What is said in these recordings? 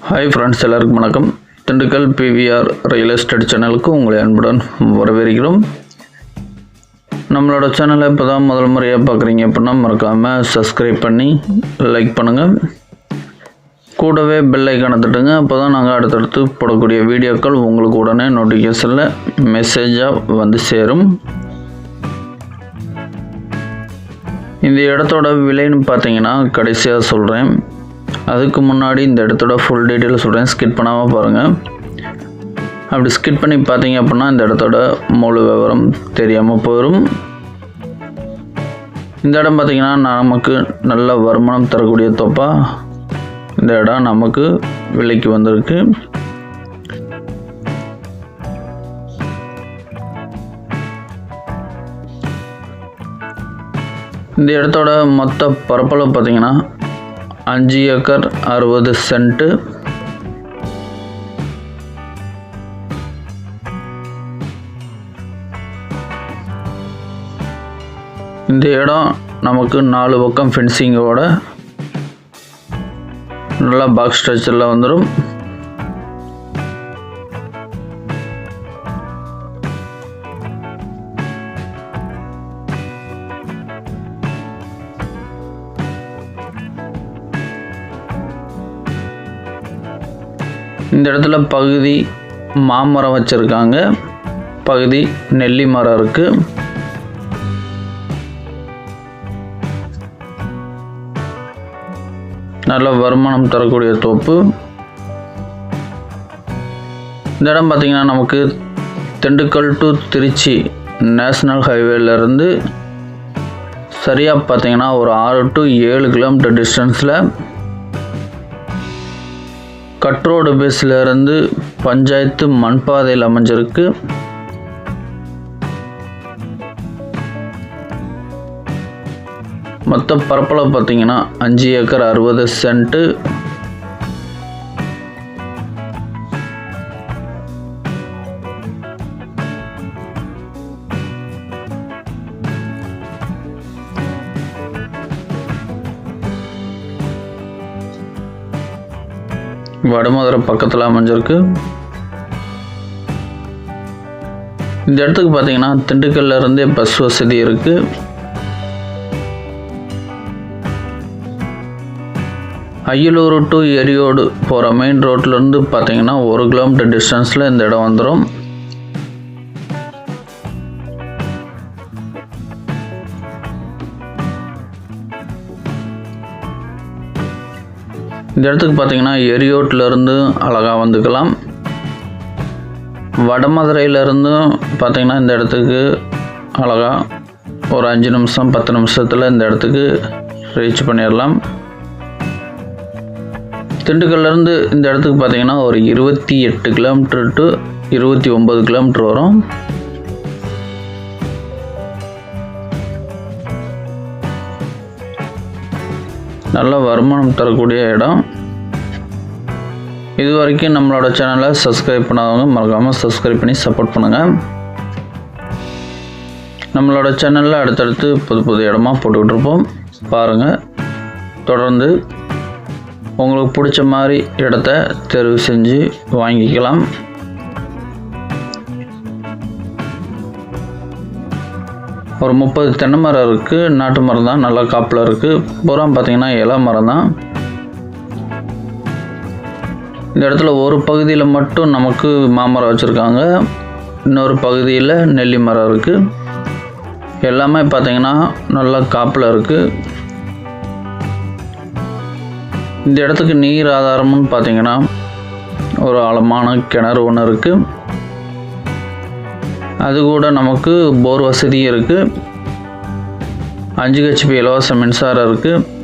Hi friends, எல்லாருக்கும் வணக்கம். Dindigul PVR real estate சேனலுக்கு உங்களை அன்புடன் வரவேற்கிறோம். நம்மளோட சேனலை இப்போ தான் முதல் முறையாக பார்க்குறீங்க அப்படின்னா மறக்காமல் சப்ஸ்கிரைப் பண்ணி லைக் பண்ணுங்கள். கூடவே பெல் ஐக்கானை தட்டுங்க. அப்போ தான் நாங்கள் அடுத்தடுத்து போடக்கூடிய வீடியோக்கள் உங்களுக்கு உடனே நோட்டிஃபிகேஷனில் மெசேஜாக வந்து சேரும். இந்த இடத்தோட விலைன்னு பார்த்தீங்கன்னா கடைசியாக சொல்கிறேன். அதுக்கு முன்னாடி இந்த இடத்தோட ஃபுல் டீட்டெயில் சொல்கிறேன், ஸ்கிப் பண்ணாமல் பாருங்கள். அப்படி ஸ்கிப் பண்ணி பார்த்தீங்க அப்படின்னா இந்த இடத்தோட முழு விவரம் தெரியாமல் போயிடும். இந்த இடம் பார்த்திங்கன்னா நமக்கு நல்ல வருமானம் தரக்கூடிய தோப்பா இந்த இடம் நமக்கு விலைக்கு வந்திருக்கு. இந்த இடத்தோட மொத்த பரப்பளவு பார்த்திங்கன்னா 5 ஏக்கர் 60 சென்ட்டு. இந்த இடம் நமக்கு 4 பக்கம் ஃபென்சிங்கோட நல்லா பாக்ஸ் ஸ்ட்ரக்சரில் வந்துடும். இந்த இடத்துல பகுதி மாமரம் வச்சுருக்காங்க, பகுதி நெல்லி மரம் இருக்குது. நல்ல வருமானம் தரக்கூடிய தோப்பு. இந்த இடம் பார்த்திங்கன்னா நமக்கு திண்டுக்கல் டு திருச்சி நேஷ்னல் ஹைவேலேருந்து சரியாக பார்த்திங்கன்னா ஒரு 6 to 7 கிலோமீட்டர் டிஸ்டன்ஸில் கட்ரோடு பேஸில் இருந்து பஞ்சாயத்து மண்பாதையில் அமைஞ்சிருக்கு. மொத்த பரப்பளவு பார்த்திங்கன்னா 5 ஏக்கர் 60 சென்ட்டு. வடமதுரை பக்கத்தில் அமைஞ்சிருக்கு. இந்த இடத்துக்கு பார்த்தீங்கன்னா திண்டுக்கல்ல இருந்தே பஸ் வசதி இருக்கு. அய்யலூர் டு எரியோடு போகிற மெயின் ரோட்லேருந்து பார்த்தீங்கன்னா 1 கிலோமீட்டர் டிஸ்டன்ஸில் இந்த இடம் வந்துடும். இந்த இடத்துக்கு பார்த்தீங்கன்னா எரியோட்டிலேருந்து அழகாக வந்துக்கலாம். வடமதுரையிலேருந்தும் பார்த்தீங்கன்னா இந்த இடத்துக்கு அழகாக ஒரு 5 நிமிஷம் 10 நிமிஷத்தில் இந்த இடத்துக்கு ரீச் பண்ணிடலாம். திண்டுக்கல்லேருந்து இந்த இடத்துக்கு பார்த்தீங்கன்னா ஒரு 28 கிலோமீட்டர் டு 29 கிலோமீட்டர் வரும். நல்ல வருமானம் தரக்கூடிய இடம். இது வரைக்கும் நம்மளோட சேனலை சப்ஸ்கிரைப் பண்ணாதவங்க மறக்காமல் சப்ஸ்கிரைப் பண்ணி சப்போர்ட் பண்ணுங்கள். நம்மளோட சேனலில் அடுத்தடுத்து புது இடமா போட்டுக்கிட்டு இருப்போம், பாருங்கள். தொடர்ந்து உங்களுக்கு பிடிச்ச மாதிரி இடத்த தேர்வு செஞ்சு வாங்கிக்கலாம். ஒரு 30 தென்னை மரம் இருக்குது, நாட்டு மரம் தான், நல்லா காப்பில் இருக்குது. பூரா பார்த்திங்கன்னா இலை மரம் தான். இந்த இடத்துல ஒரு பகுதியில் மட்டும் நமக்கு மாமரம் வச்சுருக்காங்க, இன்னொரு பகுதியில் நெல்லி மரம் இருக்குது. எல்லாமே பார்த்திங்கன்னா நல்லா காப்பில் இருக்குது. இந்த இடத்துக்கு நீர் ஆதாரம்னு பார்த்திங்கன்னா ஒரு ஆழமான கிணறு ஒன்று இருக்குது. அது கூட நமக்கு போர் வசதியும் இருக்குது. 5 HP இலவச மின்சாரம் இருக்குது.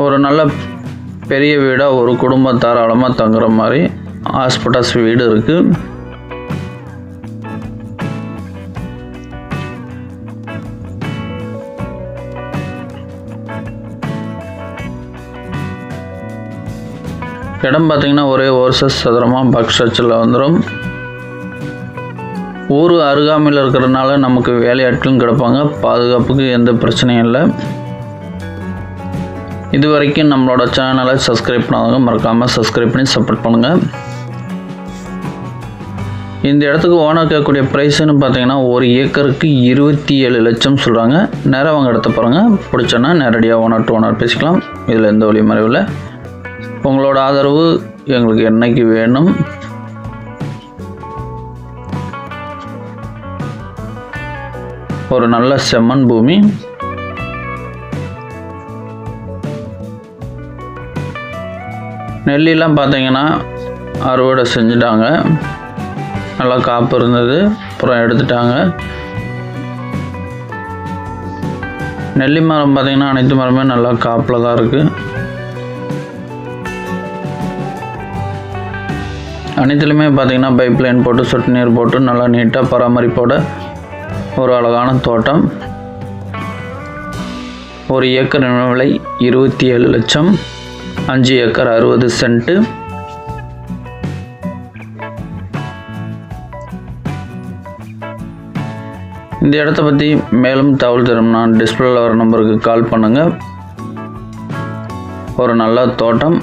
ஒரு நல்ல பெரிய வீடாக ஒரு குடும்பம் தாராளமாக தங்குற மாதிரி ஹாஸ்பிட்டல்ஸ் வீடு இருக்குது. இடம் பார்த்திங்கன்னா ஒரே ஒரு சதுரமாக பாக்ஸ் ஸ்ட்ரக்சரில் வந்துடும். ஊர் அருகாமையில் இருக்கிறதுனால நமக்கு வேலையாட்களும் கிடப்பாங்க, பாதுகாப்புக்கு எந்த பிரச்சனையும் இல்லை. இது வரைக்கும் நம்மளோட சேனலை சப்ஸ்கிரைப் பண்ணாதவங்க மறக்காமல் சப்ஸ்கிரைப் பண்ணி சப்போர்ட் பண்ணுங்கள். இந்த இடத்துக்கு ஓனர் கேட்கக்கூடிய ப்ரைஸுன்னு பார்த்தீங்கன்னா 1 ஏக்கருக்கு 27 லட்சம் சொல்கிறாங்க. நேராக வாங்க இடத்த பாருங்கள், பிடிச்சோன்னா நேரடியாக ஓனர் டு ஓனர் பேசிக்கலாம். இதில் எந்த வழி மறைவில். உங்களோட ஆதரவு எங்களுக்கு என்னைக்கு வேணும். ஒரு நல்ல செம்மண் பூமி, நெல்லிலாம் பார்த்தீங்கன்னா அறுவடை செஞ்சுட்டாங்க. நல்லா காப்பு இருந்தது, அப்புறம் எடுத்துட்டாங்க. நெல்லி மரம் பார்த்தீங்கன்னா அனைத்து மரமே நல்லா காப்பில் தான் இருக்குது. அனைத்துலையுமே பார்த்தீங்கன்னா பைப் லைன் போட்டு சொட்டு நீர் போட்டு நல்லா நீட்டாக பராமரிப்போட ஒரு அழகான தோட்டம். 1 ஏக்கர் விலை 27 லட்சம், 5 ஏக்கர் 60 சென்ட்டு. இந்த இடத்த பற்றி மேலும் தகவல் தரணும்னா டிஸ்பிளேல வர நம்பருக்கு கால் பண்ணுங்கள். ஒரு நல்ல தோட்டம்.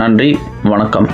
நன்றி, வணக்கம்.